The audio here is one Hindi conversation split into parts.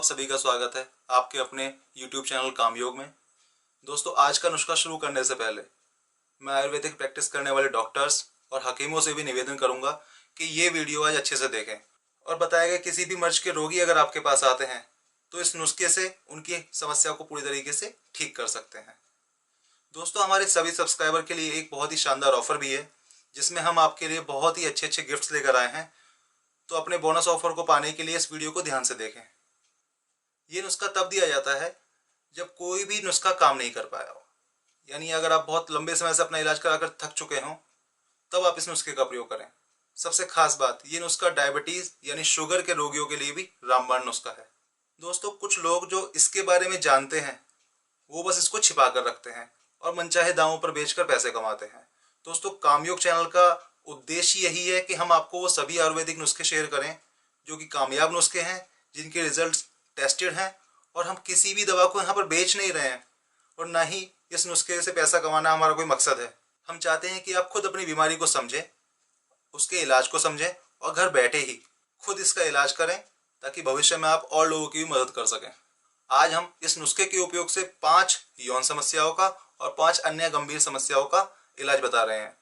आप सभी का स्वागत है आपके अपने YouTube चैनल कामयोग में। दोस्तों, आज का नुस्खा शुरू करने से पहले मैं आयुर्वेदिक प्रैक्टिस करने वाले डॉक्टर्स और हकीमों से भी निवेदन करूंगा कि ये वीडियो आज अच्छे से देखें और बताया गया किसी भी मर्ज के रोगी अगर आपके पास आते हैं तो इस नुस्खे से उनकी समस्या को पूरी तरीके से ठीक कर सकते हैं। दोस्तों, हमारे सभी सब्सक्राइबर के लिए एक बहुत ही शानदार ऑफर भी है जिसमें हम आपके लिए बहुत ही अच्छे अच्छे गिफ्ट्स लेकर आए हैं। तो अपने बोनस ऑफर को पाने के लिए इस वीडियो को ध्यान से देखें। ये नुस्खा तब दिया जाता है जब कोई भी नुस्खा काम नहीं कर पाया हो, यानी अगर आप बहुत लंबे समय से अपना इलाज कराकर थक चुके हों तब आप इस नुस्खे का प्रयोग करें। सबसे खास बात, ये नुस्खा डायबिटीज यानी शुगर के रोगियों के लिए भी रामबाण नुस्खा है। दोस्तों, कुछ लोग जो इसके बारे में जानते हैं वो बस इसको छिपा कर रखते हैं और मनचाहे दावों पर बेचकर पैसे कमाते हैं। दोस्तों, कामयोग चैनल का उद्देश्य यही है कि हम आपको वो सभी आयुर्वेदिक नुस्खे शेयर करें जो कि कामयाब नुस्खे हैं, जिनके रिजल्ट्स टेस्टेड हैं, और हम किसी भी दवा को यहाँ पर बेच नहीं रहे हैं और ना ही इस नुस्खे से पैसा कमाना हमारा कोई मकसद है। हम चाहते हैं कि आप खुद अपनी बीमारी को समझें, उसके इलाज को समझें और घर बैठे ही खुद इसका इलाज करें ताकि भविष्य में आप और लोगों की भी मदद कर सकें। आज हम इस नुस्खे के उपयोग से 5 यौन समस्याओं का और 5 अन्य गंभीर समस्याओं का इलाज बता रहे हैं।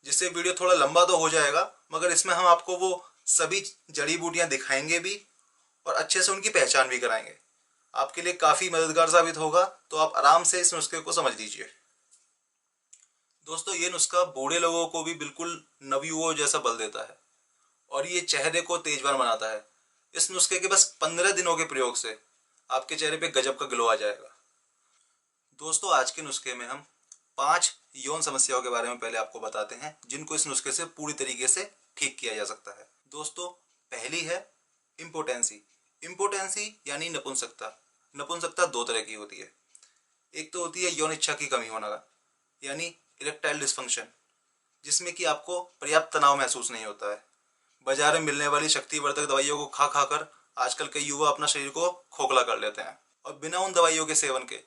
जिससे वीडियो थोड़ा लंबा तो हो जाएगा, मगर इसमें हम आपको वो सभी जड़ी बूटियां दिखाएंगे भी और अच्छे से उनकी पहचान भी कराएंगे। आपके लिए काफी मददगार साबित होगा, तो आप आराम से इस नुस्खे को समझ लीजिए। दोस्तों, ये नुस्खा बूढ़े लोगों को भी बिल्कुल नवयुवकों जैसा बल देता है और ये चेहरे को तेजवान बनाता है। इस नुस्खे के बस 15 दिनों के प्रयोग से आपके चेहरे पे गजब का ग्लो आ जाएगा। दोस्तों, आज के नुस्खे में हम 5 यौन समस्याओं के बारे में पहले आपको बताते हैं जिनको इस नुस्खे से पूरी तरीके से ठीक किया जा सकता है। दोस्तों, पहली है इम्पोटेंसी। इम्पोटेंसी यानी नपुंसकता। नपुंसकता 2 तरह की होती है। एक तो होती है यौन इच्छा की कमी होना, यानी इरेक्टाइल डिस्फंक्शन, जिसमें कि आपको पर्याप्त तनाव महसूस नहीं होता है। बाजार में मिलने वाली शक्तिवर्धक दवाइयों को खा खाकर आजकल के युवा अपना शरीर को खोखला कर लेते हैं और बिना उन दवाइयों के सेवन के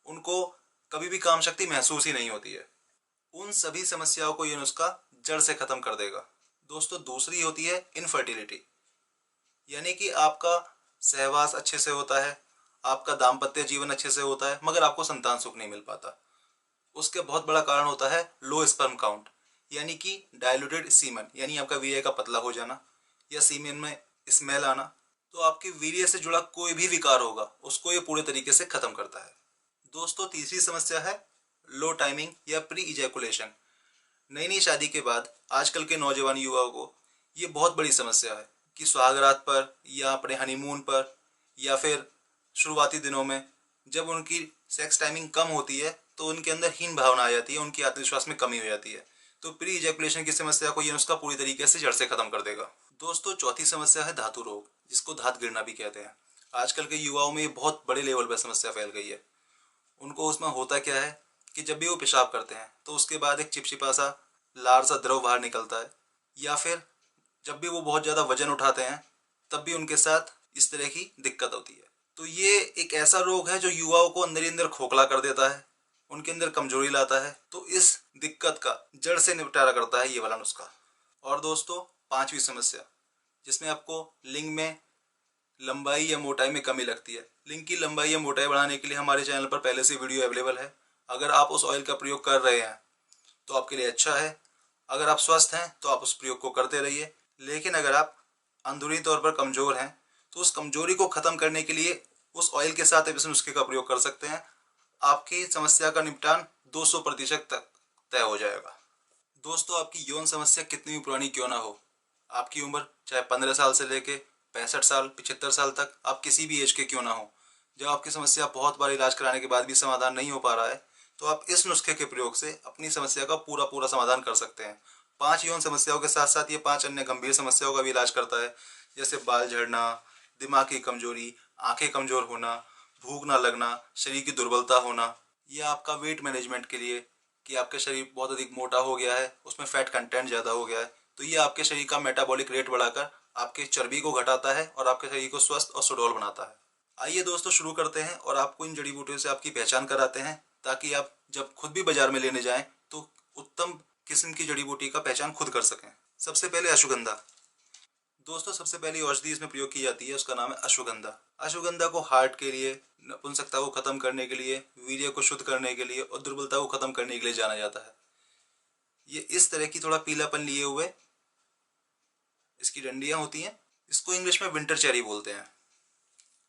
उनको कभी भी काम शक्ति महसूस ही नहीं होती है। उन सभी समस्याओं को ये नुस्खा जड़ से खत्म कर देगा। दोस्तों, दूसरी होती है इनफर्टिलिटी, यानी कि आपका सहवास अच्छे से होता है, आपका दाम्पत्य जीवन अच्छे से होता है, मगर आपको संतान सुख नहीं मिल पाता। उसके बहुत बड़ा कारण होता है लो स्पर्म काउंट, यानी कि डायल्यूटेड सीमन, यानी आपका वीर्य का पतला हो जाना या सीमेन में स्मेल आना। तो आपके वीर्य से जुड़ा कोई भी विकार होगा उसको ये पूरे तरीके से खत्म करता है। दोस्तों, तीसरी समस्या है लो टाइमिंग या प्री इजैकुलेशन। नई नई शादी के बाद आजकल के नौजवान युवाओं को ये बहुत बड़ी समस्या है कि सुहागरात पर या अपने हनीमून पर या फिर शुरुआती दिनों में जब उनकी सेक्स टाइमिंग कम होती है तो उनके अंदर हीन भावना आ जाती है, उनकी आत्मविश्वास में कमी हो जाती है। तो प्री इजैकुलेशन की समस्या को ये नुस्खा पूरी तरीके से जड़ से खत्म कर देगा। दोस्तों, चौथी समस्या है धातु रोग, जिसको धात गिरना भी कहते हैं। आजकल के युवाओं में ये बहुत बड़े लेवल पर समस्या फैल गई है। उनको उसमें होता क्या है कि जब भी वो पेशाब करते हैं तो उसके बाद एक चिपचिपा सा लार सा द्रव बाहर निकलता है, या फिर जब भी वो बहुत ज़्यादा वजन उठाते हैं तब भी उनके साथ इस तरह की दिक्कत होती है। तो ये एक ऐसा रोग है जो युवाओं को अंदर ही अंदर खोखला कर देता है, उनके अंदर कमजोरी लाता है। तो इस दिक्कत का जड़ से निपटारा करता है ये वाला नुस्खा। और दोस्तों, 5वीं समस्या, जिसमें आपको लिंग में लंबाई या मोटाई में कमी लगती है। लिंग की लंबाई या मोटाई बढ़ाने के लिए हमारे चैनल पर पहले से वीडियो अवेलेबल है। अगर आप उस ऑयल का प्रयोग कर रहे हैं तो आपके लिए अच्छा है। अगर आप स्वस्थ हैं तो आप उस प्रयोग को करते रहिए, लेकिन अगर आप अंदरूनी तौर पर कमजोर हैं तो उस कमजोरी को खत्म करने के लिए उस ऑयल के साथ इस नुस्खे का प्रयोग कर सकते हैं। आपकी समस्या का निपटान 200% तक तय हो जाएगा। दोस्तों, आपकी यौन समस्या कितनी भी पुरानी क्यों ना हो, आपकी उम्र चाहे 15 साल से लेके 65 साल 75 साल तक, आप किसी भी एज के क्यों ना हो, जब आपकी समस्या बहुत बार इलाज कराने के बाद भी समाधान नहीं हो पा रहा है तो आप इस नुस्खे के प्रयोग से अपनी समस्या का पूरा पूरा समाधान कर सकते हैं। 5 यौन समस्याओं के साथ साथ ये 5 अन्य गंभीर समस्याओं का भी इलाज करता है, जैसे बाल झड़ना, दिमाग की कमजोरी, आंखें कमजोर होना, भूख ना लगना, शरीर की दुर्बलता होना, या आपका वेट मैनेजमेंट के लिए कि आपका शरीर बहुत अधिक मोटा हो गया है, उसमें फैट कंटेंट ज़्यादा हो गया है, तो ये आपके शरीर का मेटाबॉलिक रेट बढ़ाकर आपके चर्बी को घटाता है और आपके शरीर को स्वस्थ और सुडौल बनाता है। आइए दोस्तों, शुरू करते हैं और आपको इन जड़ी बूटियों से आपकी पहचान कराते हैं ताकि आप जब खुद भी बाजार में लेने जाएं तो उत्तम किस्म की जड़ी बूटी का पहचान खुद कर सकें। सबसे पहले अश्वगंधा। दोस्तों सबसे पहली औषधि इसमें प्रयोग की जाती है, उसका नाम है अश्वगंधा। अश्वगंधा को हार्ट के लिए, नपुंसकता को खत्म करने के लिए, वीर्य को शुद्ध करने के लिए और दुर्बलता को खत्म करने के लिए जाना जाता है। ये इस तरह की थोड़ा पीलापन लिए हुए इसकी डंडियां होती हैं। इसको इंग्लिश में विंटर चेरी बोलते हैं।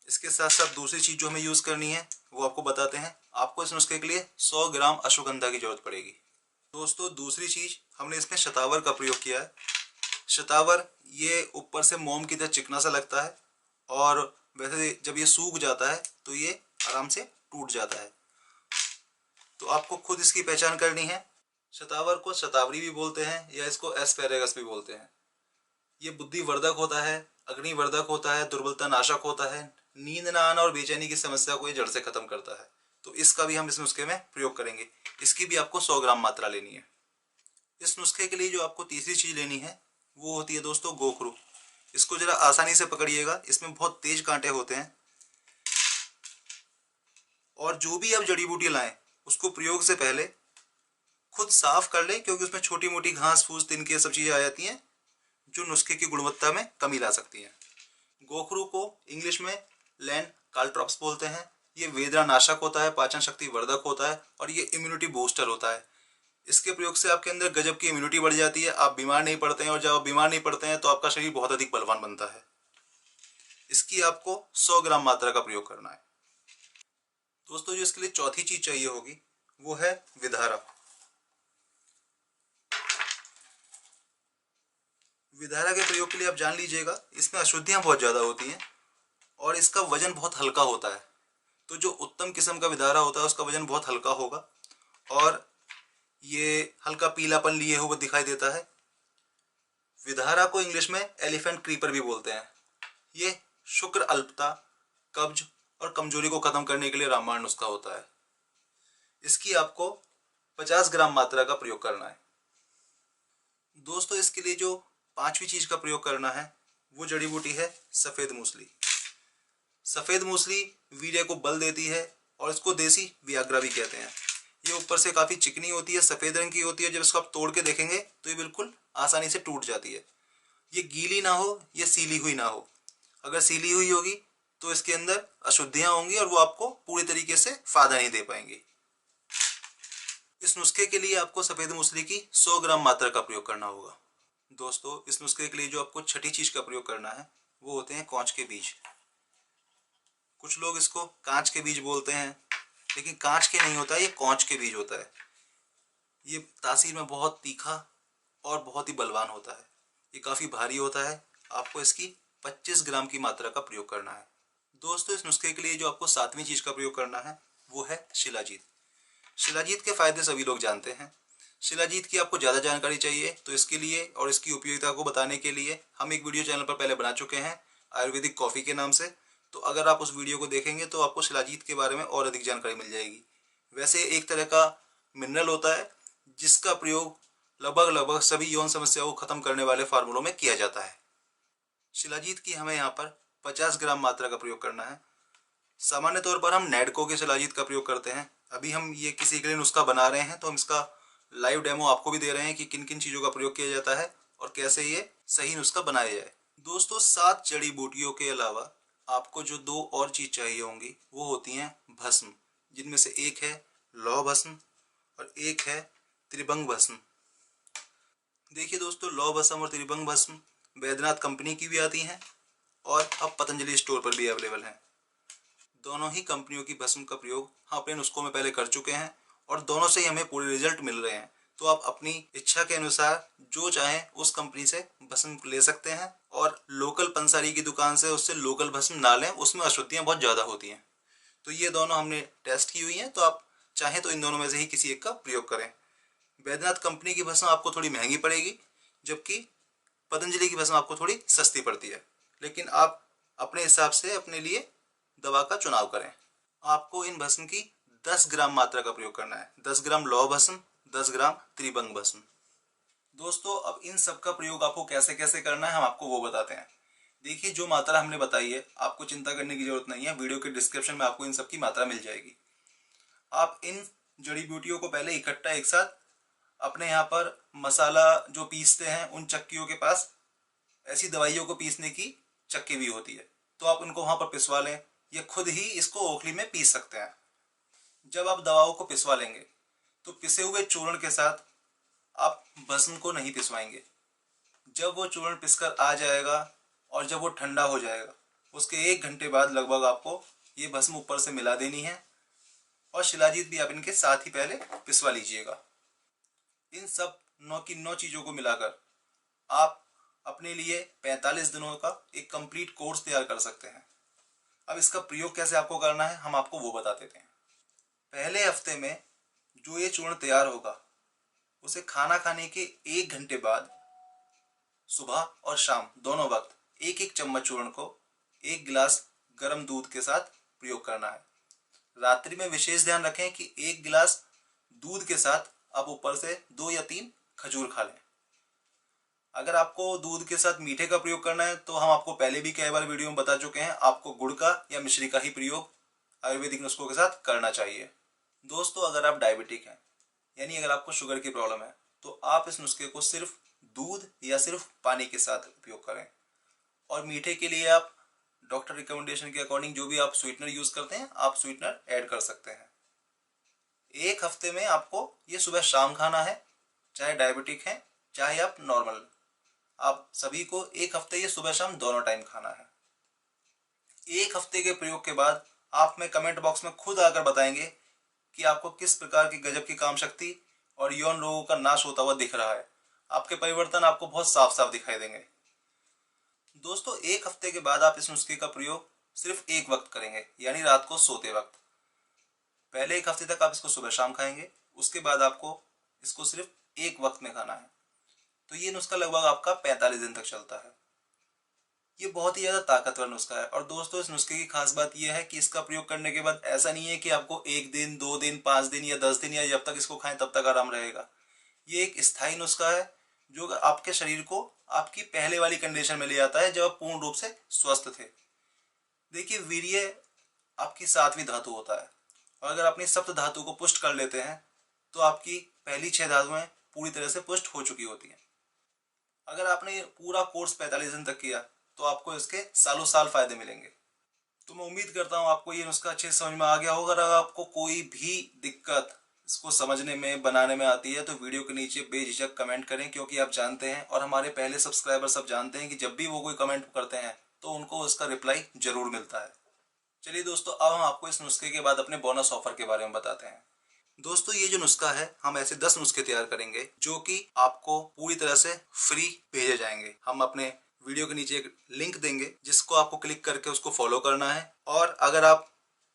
इसके साथ साथ दूसरी चीज जो हमें यूज करनी है वो आपको बताते हैं। आपको इस नुस्खे के लिए 100 ग्राम अश्वगंधा की जरूरत पड़ेगी। दोस्तों दूसरी चीज, हमने इसमें शतावर का प्रयोग किया है। शतावर ये ऊपर से मोम की तरह चिकना सा लगता है और वैसे जब ये सूख जाता है तो ये आराम से टूट जाता है। तो आपको खुद इसकी पहचान करनी है। शतावर को शतावरी भी बोलते हैं या इसको एस्पेरेगस भी बोलते हैं। ये बुद्धिवर्धक होता है, अग्निवर्धक होता है, दुर्बलता नाशक होता है, नींद न आना और बेचैनी की समस्या को ये जड़ से खत्म करता है। तो इसका भी हम इस नुस्खे में प्रयोग करेंगे। इसकी भी आपको 100 ग्राम मात्रा लेनी है। इस नुस्खे के लिए जो आपको तीसरी चीज लेनी है वो होती है दोस्तों गोखरू। इसको जरा आसानी से पकड़िएगा, इसमें बहुत तेज कांटे होते हैं। और जो भी आप जड़ी बूटी लाएं उसको प्रयोग से पहले खुद साफ कर लें, क्योंकि उसमें छोटी मोटी घास फूस तिनके सब चीजें आ जाती हैं जो नुस्खे की गुणवत्ता में कमी ला सकती हैं। गोखरू को इंग्लिश में लैंड काल्ट्रॉप्स बोलते हैं। ये वेदना नाशक होता है, पाचन शक्ति वर्धक होता है और ये इम्यूनिटी बूस्टर होता है। इसके प्रयोग से आपके अंदर गजब की इम्यूनिटी बढ़ जाती है, आप बीमार नहीं पड़ते हैं और जब आप बीमार नहीं पड़ते हैं तो आपका शरीर बहुत अधिक बलवान बनता है। इसकी आपको 100 ग्राम मात्रा का प्रयोग करना है। दोस्तों जो इसके लिए चौथी चीज चाहिए होगी वो है विधारा। विधारा के प्रयोग के लिए आप जान लीजिएगा, इसमें अशुद्धियां बहुत ज्यादा होती हैं और इसका वजन बहुत हल्का होता है। तो जो उत्तम किस्म का विधारा होता है उसका वजन बहुत हल्का होगा और ये हल्का पीलापन लिए हुए दिखाई देता है। विधारा को इंग्लिश में एलिफेंट क्रीपर भी बोलते हैं। ये शुक्र अल्पता, कब्ज और कमजोरी को खत्म करने के लिए रामबाण नुस्खा होता है। इसकी आपको 50 ग्राम मात्रा का प्रयोग करना है। दोस्तों इसके लिए जो पांचवी चीज का प्रयोग करना है वो जड़ी बूटी है सफेद मूसली। सफेद मूसली वीर्य को बल देती है और इसको देसी वियाग्रा भी कहते हैं। ये ऊपर से काफी चिकनी होती है, सफेद रंग की होती है। जब इसको आप तोड़ के देखेंगे तो ये बिल्कुल आसानी से टूट जाती है। ये गीली ना हो, ये सीली हुई ना हो। अगर सीली हुई होगी तो इसके अंदर अशुद्धियां होंगी और वो आपको पूरी तरीके से फायदा नहीं दे पाएंगी। इस नुस्खे के लिए आपको सफेद मूसली की 100 ग्राम मात्रा का प्रयोग करना होगा। दोस्तों इस नुस्खे के लिए जो आपको छठी चीज का प्रयोग करना है वो होते हैं कौच के बीज। कुछ लोग इसको कांच के बीज बोलते हैं, लेकिन कांच के नहीं होता है, ये कौच के बीज होता है। ये तासीर में बहुत तीखा और बहुत ही बलवान होता है। ये काफी भारी होता है। आपको इसकी 25 ग्राम की मात्रा का प्रयोग करना है। दोस्तों इस नुस्खे के लिए जो आपको सातवीं चीज का प्रयोग करना है वो है शिलाजीत। शिलाजीत के फायदे सभी लोग जानते हैं। शिलाजीत की आपको ज्यादा जानकारी चाहिए तो इसके लिए और इसकी उपयोगिता को बताने के लिए हम एक वीडियो चैनल पर पहले बना चुके हैं आयुर्वेदिक कॉफी के नाम से। तो अगर आप उस वीडियो को देखेंगे तो आपको शिलाजीत के बारे में और अधिक जानकारी मिल जाएगी। वैसे एक तरह का मिनरल होता है जिसका प्रयोग लगभग सभी यौन समस्याओं को खत्म करने वाले फार्मूलों में किया जाता है। शिलाजीत की हमें यहाँ पर 50 ग्राम मात्रा का प्रयोग करना है। सामान्य तौर पर हम नेडको के शिलाजीत का प्रयोग करते हैं। अभी हम ये किसी के लिए नुस्खा बना रहे हैं तो हम इसका लाइव डेमो आपको भी दे रहे हैं कि किन किन चीजों का प्रयोग किया जाता है और कैसे ये सही नुस्खा बनाया जाए। दोस्तों 7 जड़ी बूटियों के अलावा आपको जो 2 और चीज चाहिए होंगी वो होती हैं भस्म, जिनमें से एक है लौह भस्म और एक है त्रिभंग भस्म। देखिए दोस्तों, लौह भस्म और त्रिभंग भस्म वैद्यनाथ कंपनी की भी आती हैं और अब पतंजलि स्टोर पर भी अवेलेबल हैं। दोनों ही कंपनियों की भस्म का प्रयोग हम अपने नुस्खों में पहले कर चुके हैं और दोनों से ही हमें पूरे रिजल्ट मिल रहे हैं। तो आप अपनी इच्छा के अनुसार जो चाहें उस कंपनी से भस्म ले सकते हैं और लोकल पंसारी की दुकान से उससे लोकल भस्म ना लें, उसमें अशुद्धियां बहुत ज्यादा होती हैं। तो ये दोनों हमने टेस्ट की हुई हैं, तो आप चाहें तो इन दोनों में से ही किसी एक का प्रयोग करें। वैद्यनाथ कंपनी की भस्म आपको थोड़ी महंगी पड़ेगी, जबकि पतंजलि की भस्म आपको थोड़ी सस्ती पड़ती है। लेकिन आप अपने हिसाब से अपने लिए दवा का चुनाव करें। आपको इन भस्म की 10 ग्राम मात्रा का प्रयोग करना है। 10 ग्राम लौह भस्म, 10 ग्राम त्रिभंग भस्म। दोस्तों अब इन सब का प्रयोग आपको कैसे कैसे करना है हम आपको वो बताते हैं। देखिए जो मात्रा हमने बताई है आपको चिंता करने की जरूरत नहीं है, वीडियो के डिस्क्रिप्शन में आपको इन सब की मात्रा मिल जाएगी। आप इन जड़ी बूटियों को पहले इकट्ठा एक साथ अपने यहाँ पर मसाला जो पीसते हैं उन चक्कियों के पास ऐसी दवाइयों को पीसने की चक्की भी होती है, तो आप उनको वहां पर पिसवा लें या खुद ही इसको ओखली में पीस सकते हैं। जब आप दवाओं को पिसवा लेंगे तो पिसे हुए चूर्ण के साथ आप भस्म को नहीं पिसवाएंगे। जब वो चूर्ण पिसकर आ जाएगा और जब वो ठंडा हो जाएगा, उसके 1 घंटे बाद लगभग आपको ये भस्म ऊपर से मिला देनी है और शिलाजीत भी आप इनके साथ ही पहले पिसवा लीजिएगा। इन सब 9 की 9 चीज़ों को मिलाकर आप अपने लिए 45 दिनों का एक कंप्लीट कोर्स तैयार कर सकते हैं। अब इसका प्रयोग कैसे आपको करना है, हम आपको वो बता देते हैं। पहले हफ्ते में जो ये चूर्ण तैयार होगा, उसे खाना खाने के 1 घंटे बाद सुबह और शाम दोनों वक्त 1-1 चम्मच चूर्ण को 1 गिलास गर्म दूध के साथ प्रयोग करना है। रात्रि में विशेष ध्यान रखें कि 1 गिलास दूध के साथ आप ऊपर से 2 या 3 खजूर खा लें। अगर आपको दूध के साथ मीठे का प्रयोग करना है तो हम आपको पहले भी कई बार वीडियो में बता चुके हैं, आपको गुड़ का या मिश्री का ही प्रयोग आयुर्वेदिक नुस्खों के साथ करना चाहिए। दोस्तों, अगर आप डायबिटिक हैं, यानी अगर आपको शुगर की प्रॉब्लम है, तो आप इस नुस्खे को सिर्फ दूध या सिर्फ पानी के साथ उपयोग करें। और मीठे के लिए आप डॉक्टर रिकमेंडेशन के अकॉर्डिंग जो भी आप स्वीटनर यूज करते हैं, आप स्वीटनर ऐड कर सकते हैं। 1 हफ्ते में आपको ये सुबह शाम खाना है, चाहे डायबिटिक है चाहे आप नॉर्मल, आप सभी को 1 हफ्ते ये सुबह शाम दोनों टाइम खाना है। 1 हफ्ते के प्रयोग के बाद आप में कमेंट बॉक्स में खुद आकर बताएंगे कि आपको किस प्रकार की गजब की काम शक्ति और यौन रोगों का नाश होता हुआ दिख रहा है। आपके परिवर्तन आपको बहुत साफ साफ दिखाई देंगे। दोस्तों, 1 हफ्ते के बाद आप इस नुस्खे का प्रयोग सिर्फ एक वक्त करेंगे, यानी रात को सोते वक्त। पहले 1 हफ्ते तक आप इसको सुबह शाम खाएंगे, उसके बाद आपको इसको सिर्फ एक वक्त में खाना है। तो ये नुस्खा लगभग आपका 45 दिन तक चलता है। ये बहुत ही ज्यादा ताकतवर नुस्खा है। और दोस्तों, इस नुस्खे की खास बात यह है कि इसका प्रयोग करने के बाद ऐसा नहीं है कि आपको 1 दिन, 2 दिन, 5 दिन या 10 दिन या जब तक इसको खाएं तब तक आराम रहेगा। ये एक स्थायी नुस्खा है जो आपके शरीर को आपकी पहले वाली कंडीशन में ले आता है, जब आप पूर्ण रूप से स्वस्थ थे। देखिए, वीर्य आपकी 7वीं धातु होता है और अगर अपनी सप्त धातु को पुष्ट कर लेते हैं तो आपकी पहली 6 धातुएं पूरी तरह से पुष्ट हो चुकी होती हैं। अगर आपने पूरा कोर्स 45 दिन तक किया तो आपको इसके सालों साल फायदे मिलेंगे। तो मैं उम्मीद करता हूँ आपको ये नुस्खा अच्छे से समझ में आ गया होगा। अगर आपको कोई भी दिक्कत इसको समझने में, बनाने में आती है तो वीडियो के नीचे बेझिझक कमेंट करें, क्योंकि आप जानते हैं और हमारे पहले सब्सक्राइबर सब जानते हैं कि जब भी वो कोई कमेंट करते हैं तो उनको उसका रिप्लाई जरूर मिलता है। चलिए दोस्तों, अब हम आपको इस नुस्खे के बाद अपने बोनस ऑफर के बारे में बताते हैं। दोस्तों, ये जो नुस्खा है, हम ऐसे 10 नुस्खे तैयार करेंगे जो कि आपको पूरी तरह से फ्री भेजे जाएंगे। हम अपने वीडियो के नीचे एक लिंक देंगे जिसको आपको क्लिक करके उसको फॉलो करना है। और अगर आप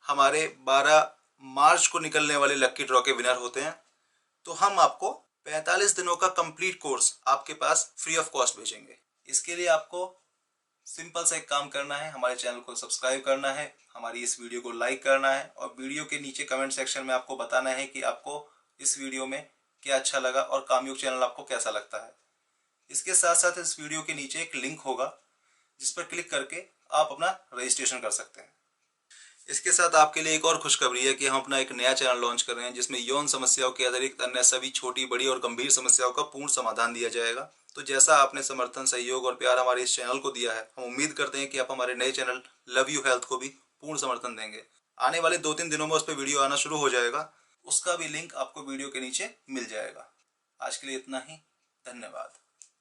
हमारे 12 मार्च को निकलने वाले लक्की ड्रॉ के विनर होते हैं तो हम आपको 45 दिनों का कंप्लीट कोर्स आपके पास फ्री ऑफ कॉस्ट भेजेंगे। इसके लिए आपको सिंपल सा एक काम करना है, हमारे चैनल को सब्सक्राइब करना है, हमारी इस वीडियो को लाइक करना है और वीडियो के नीचे कमेंट सेक्शन में आपको बताना है कि आपको इस वीडियो में क्या अच्छा लगा और कामयुग चैनल आपको कैसा लगता है। इसके साथ साथ इस वीडियो के नीचे एक लिंक होगा जिस पर क्लिक करके आप अपना रजिस्ट्रेशन कर सकते हैं। इसके साथ आपके लिए एक और खुशखबरी है कि हम अपना एक नया चैनल लॉन्च कर रहे हैं जिसमें यौन समस्याओं के अतिरिक्त अन्य सभी छोटी, बड़ी और गंभीर समस्याओं का पूर्ण समाधान दिया जाएगा। तो जैसा आपने समर्थन, सहयोग और प्यार हमारे इस चैनल को दिया है, हम उम्मीद करते हैं कि आप हमारे नए चैनल लव यू हेल्थ को भी पूर्ण समर्थन देंगे। आने वाले 2-3 दिनों में उस पर वीडियो आना शुरू हो जाएगा, उसका भी लिंक आपको वीडियो के नीचे मिल जाएगा। आज के लिए इतना ही, धन्यवाद।